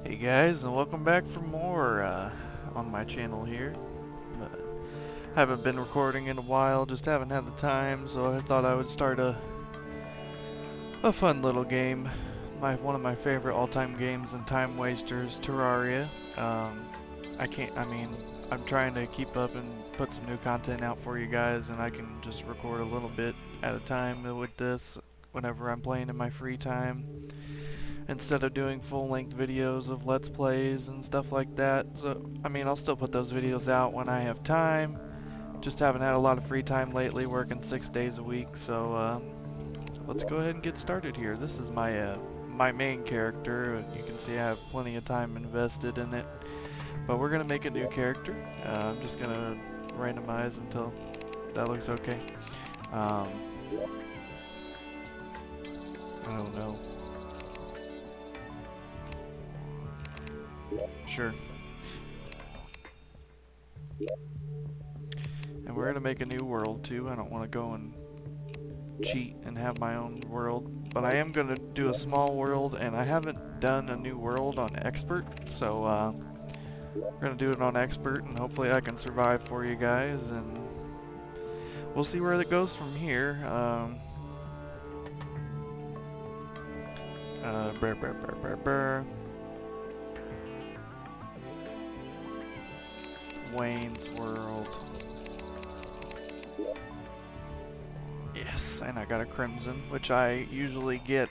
Hey guys, and welcome back for more on my channel here. Uh, haven't been recording in a while, just haven't had the time, so I thought I would start a fun little game. One of my favorite all-time games and time wasters, Terraria. Um, I'm trying to keep up and put some new content out for you guys, and I can just record a little bit at a time with this whenever I'm playing in my free time, instead of doing full-length videos of Let's Plays and stuff like that. So, I'll still put those videos out when I have time. Just haven't had a lot of free time lately, working 6 days a week, so let's go ahead and get started here. This is my main character. You can see I have plenty of time invested in it. But we're gonna make a new character. I'm just gonna randomize until that looks okay. I don't know. Sure. And we're gonna make a new world too. I don't want to go and cheat and have my own world, but I am gonna do a small world, and I haven't done a new world on expert, so we're gonna do it on expert, and hopefully I can survive for you guys, and we'll see where it goes from here. Brr, brr, brr, brr, brr. Wayne's World. Yes, and I got a crimson, which I usually get,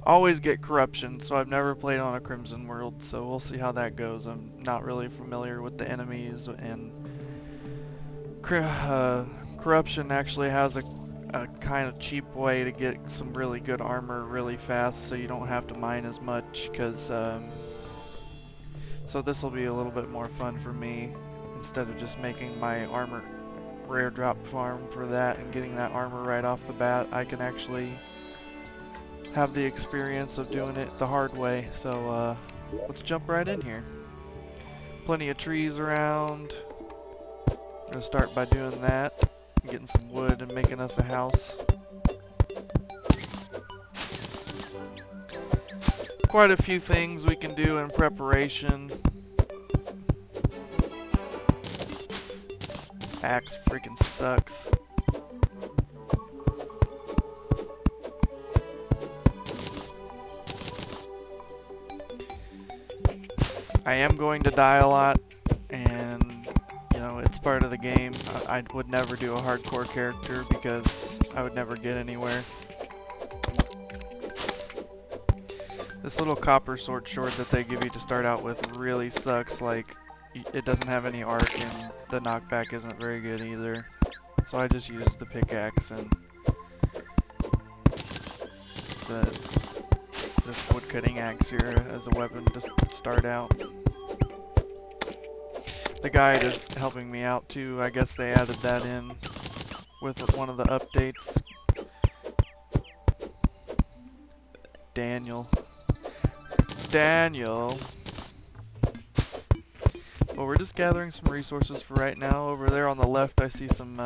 always get corruption, so I've never played on a crimson world, so we'll see how that goes. I'm not really familiar with the enemies, and corruption actually has a kind of cheap way to get some really good armor really fast, so you don't have to mine as much, because so this will be a little bit more fun for me, instead of just making my armor rare drop farm for that and getting that armor right off the bat. I can actually have the experience of doing it the hard way, so let's jump right in here. Plenty of trees around. I'm gonna start by doing that, getting some wood and making us a house. Quite a few things we can do in preparation. This axe freaking sucks. I am going to die a lot, and you know, it's part of the game. I would never do a hardcore character because I would never get anywhere. This little copper sword that they give you to start out with really sucks. Like, it doesn't have any arc, and the knockback isn't very good either. So I just use the pickaxe and this woodcutting axe here as a weapon to start out. The guide is helping me out too. I guess they added that in with one of the updates. Daniel. Well, we're just gathering some resources for right now. Over there on the left I see some,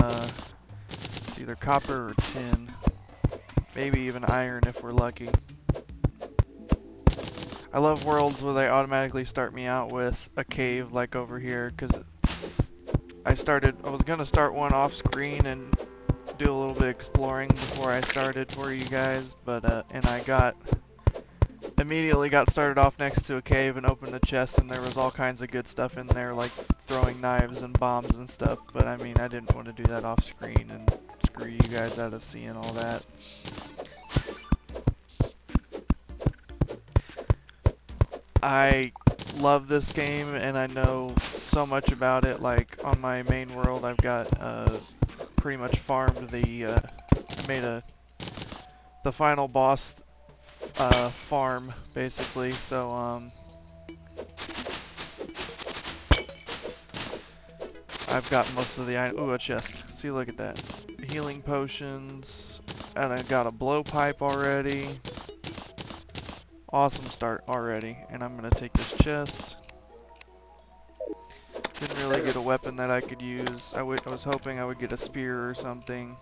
it's either copper or tin. Maybe even iron if we're lucky. I love worlds where they automatically start me out with a cave like over here, because I was gonna start one off screen and do a little bit of exploring before I started for you guys, but and I immediately got started off next to a cave and opened a chest, and there was all kinds of good stuff in there, like throwing knives and bombs and stuff, but I mean, I didn't want to do that off screen and screw you guys out of seeing all that. I love this game, and I know so much about it. Like, on my main world, I've got pretty much farmed I made the final boss farm, basically. So I've got most of the items. Ooh, a chest. See, look at that. Healing potions, and I got a blowpipe already. Awesome start already, and I'm gonna take this chest. Didn't really get a weapon that I could use. I was hoping I would get a spear or something.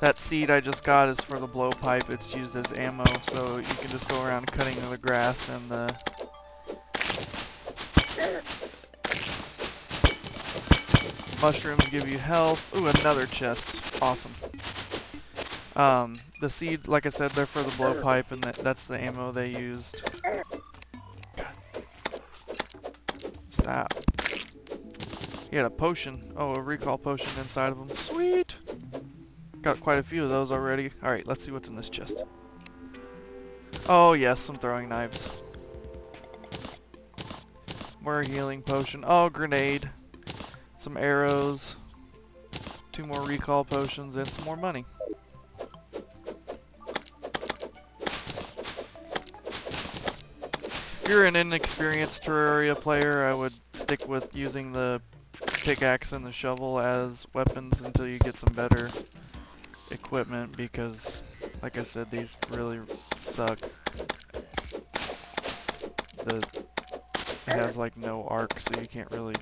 That seed I just got is for the blowpipe. It's used as ammo, so you can just go around cutting the grass and the mushrooms give you health. Ooh, another chest. Awesome. The seed, like I said, they're for the blowpipe, and that's the ammo they used. God. Stop. He had a potion. Oh, a recall potion inside of him. Sweet! Got quite a few of those already. Alright, let's see what's in this chest. Oh, yes, some throwing knives. More healing potion. Oh, grenade. Some arrows. 2 more recall potions, and some more money. If you're an inexperienced Terraria player, I would stick with using the pickaxe and the shovel as weapons until you get some better equipment, because, like I said, these really suck. It has like no arc, so you can't really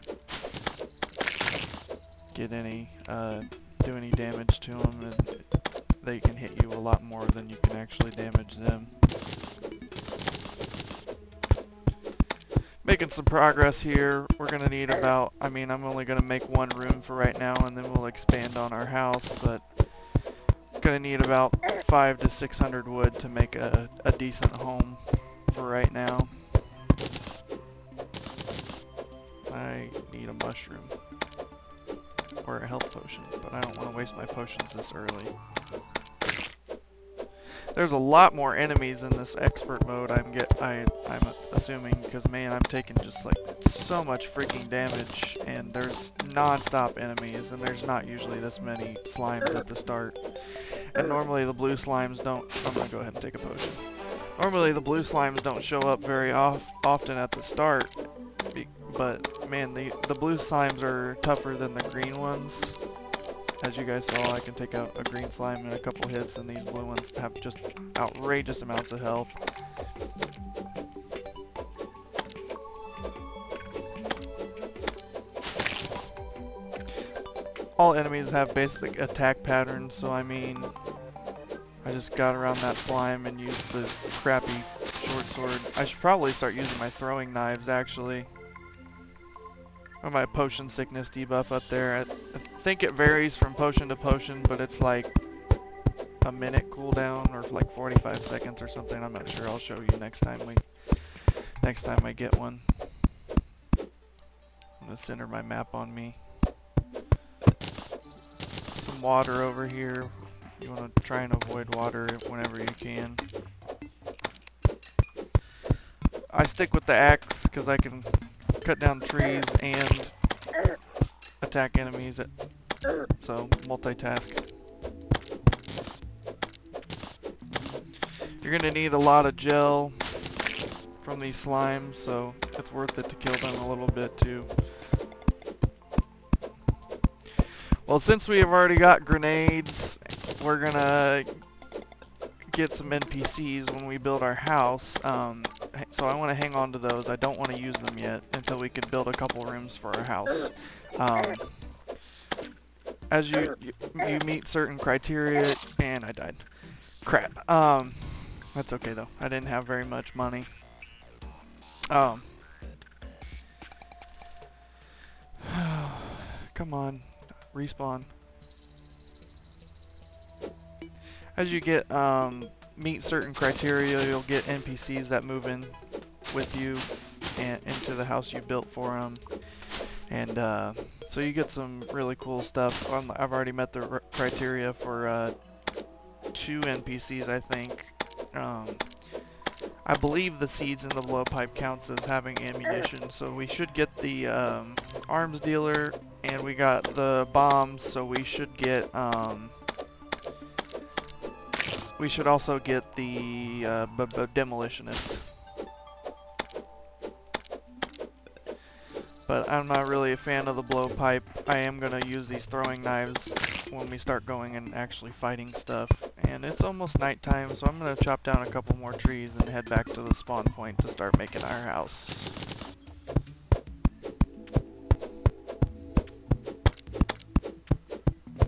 get any, do any damage to them, and they can hit you a lot more than you can actually damage them. Making some progress here. We're gonna need about, I'm only gonna make 1 room for right now, and then we'll expand on our house, but gonna need about 500 to 600 wood to make a decent home for right now. I need a mushroom or a health potion, but I don't want to waste my potions this early. There's a lot more enemies in this expert mode, I'm assuming, because man, I'm taking just like so much freaking damage, and there's non-stop enemies, and there's not usually this many slimes at the start. And normally the blue slimes don't, I'm gonna go ahead and take a potion. Normally the blue slimes don't show up very often at the start, but man, the blue slimes are tougher than the green ones. As you guys saw, I can take out a green slime in a couple hits, and these blue ones have just outrageous amounts of health. All enemies have basic attack patterns, so I just got around that slime and used the crappy short sword. I should probably start using my throwing knives, actually. Or my potion sickness debuff up there. I think it varies from potion to potion, but it's like a minute cooldown or like 45 seconds or something. I'm not sure. I'll show you next time I get one. I'm gonna center my map on me. Some water over here. You want to try and avoid water whenever you can. I stick with the axe because I can cut down trees and attack enemies, so multitask. You're gonna need a lot of gel from these slimes, so it's worth it to kill them a little bit too. Well, since we have already got grenades, we're gonna get some NPCs when we build our house. So I want to hang on to those. I don't want to use them yet until we can build a couple rooms for our house. As you meet certain criteria, and I died. Crap. That's okay though. I didn't have very much money. Come on, respawn. As you get meet certain criteria, you'll get NPCs that move in with you and into the house you built for them, and so you get some really cool stuff. I've already met the criteria for 2 NPCs, I think. I believe the seeds in the blowpipe counts as having ammunition, so we should get the arms dealer, and we got the bombs, so we should get we should also get the demolitionist. But I'm not really a fan of the blowpipe. I am going to use these throwing knives when we start going and actually fighting stuff. And it's almost nighttime, so I'm going to chop down a couple more trees and head back to the spawn point to start making our house.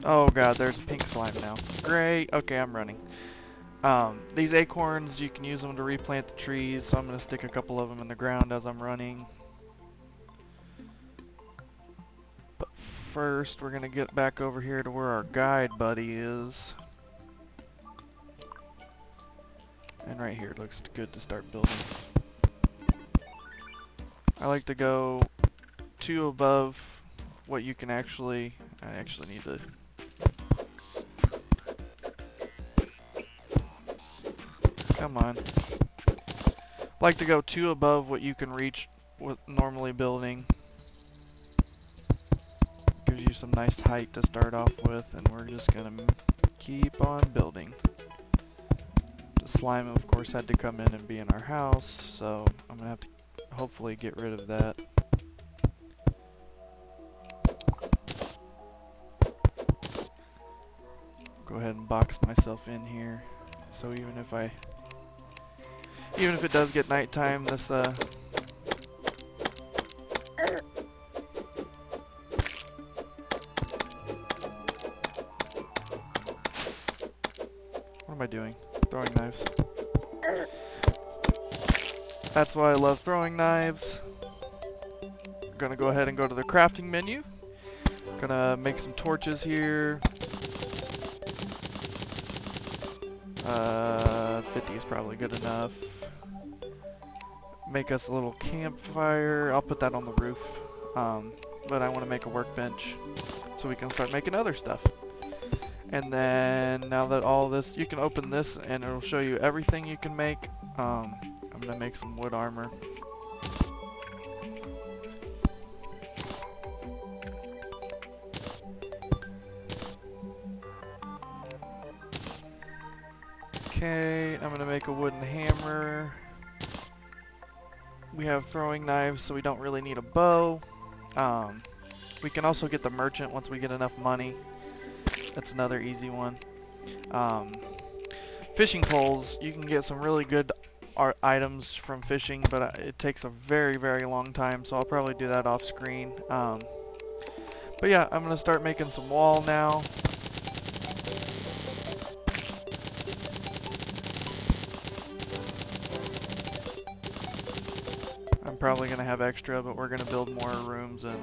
Oh god, there's a pink slime now. Great. Okay, I'm running. These acorns, you can use them to replant the trees, so I'm going to stick a couple of them in the ground as I'm running. But first, we're going to get back over here to where our guide buddy is. And right here looks good to start building. I like to go 2 above what you can actually... I actually need to... Come on. Like to go 2 above what you can reach with normally building. Gives you some nice height to start off with, and we're just gonna keep on building. The slime, of course, had to come in and be in our house, so I'm gonna have to hopefully get rid of that. Go ahead and box myself in here, so even if it does get nighttime, this what am I doing? Throwing knives. That's why I love throwing knives. I'm gonna go ahead and go to the crafting menu. Gonna make some torches here. 50 is probably good enough. Make us a little campfire. I'll put that on the roof. But I want to make a workbench so we can start making other stuff. And then now that all this, you can open this and it'll show you everything you can make. I'm gonna make some wood armor. Okay, I'm gonna make a wooden hammer. We have throwing knives, so we don't really need a bow. We can also get the merchant once we get enough money. That's another easy one. Fishing poles, you can get some really good items from fishing, but it takes a very, very long time, so I'll probably do that off screen. But yeah, I'm gonna start making some wall now. I'm probably gonna have extra, but we're gonna build more rooms and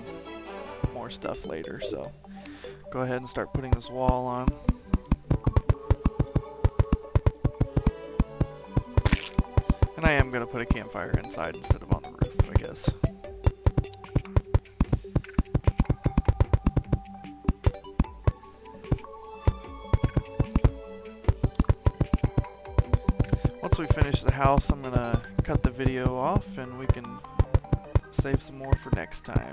more stuff later, so go ahead and start putting this wall on. And I am gonna put a campfire inside instead of on the roof, I guess. Once we finish the house, I'm gonna cut the video off and we can save some more for next time.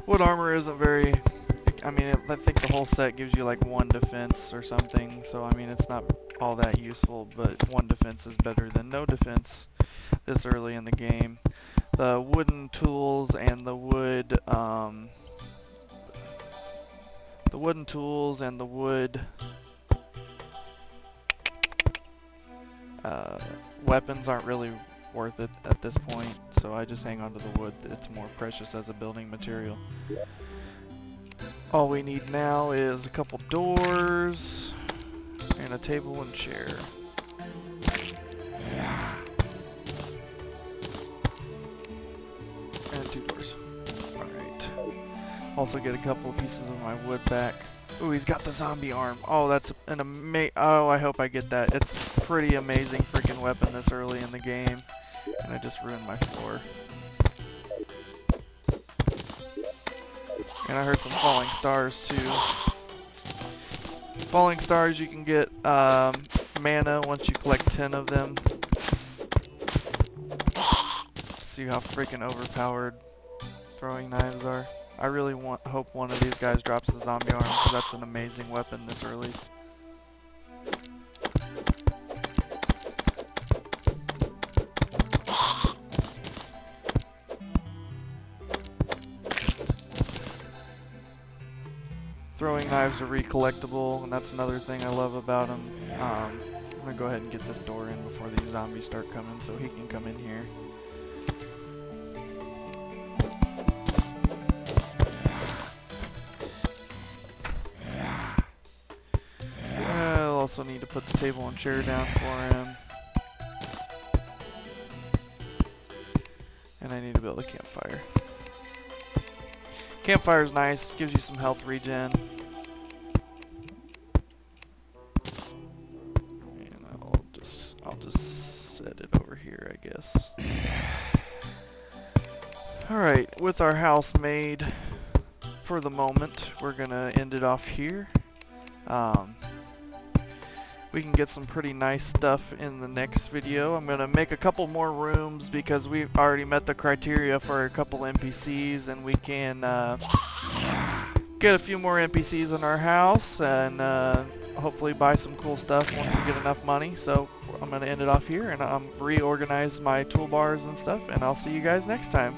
Wood armor isn't very... I mean, I think the whole set gives you like 1 defense or something, so I mean it's not all that useful, but 1 defense is better than no defense this early in the game. The wooden tools and the wood, weapons aren't really worth it at this point, so I just hang on to the wood. It's more precious as a building material. All we need now is a couple doors and a table and chair. And 2 doors. Alright. Also get a couple of pieces of my wood back. Ooh, he's got the zombie arm. Oh, that's an oh, I hope I get that. It's a pretty amazing freaking weapon this early in the game. And I just ruined my floor. And I heard some falling stars too. Falling stars, you can get mana once you collect 10 of them. See how freaking overpowered throwing knives are. I really hope one of these guys drops the zombie arm, because that's an amazing weapon this early. Throwing knives are recollectible, and that's another thing I love about them. gonna go ahead and get this door in before these zombies start coming so he can come in here. I'll also need to put the table and chair down for him. And I need to build a campfire. Campfire's nice, gives you some health regen. And I'll just set it over here, I guess. Alright, with our house made for the moment, we're gonna end it off here. We can get some pretty nice stuff in the next video. I'm gonna make a couple more rooms because we've already met the criteria for a couple NPCs, and we can get a few more NPCs in our house and hopefully buy some cool stuff once we get enough money. So I'm gonna end it off here and reorganize my toolbars and stuff, and I'll see you guys next time.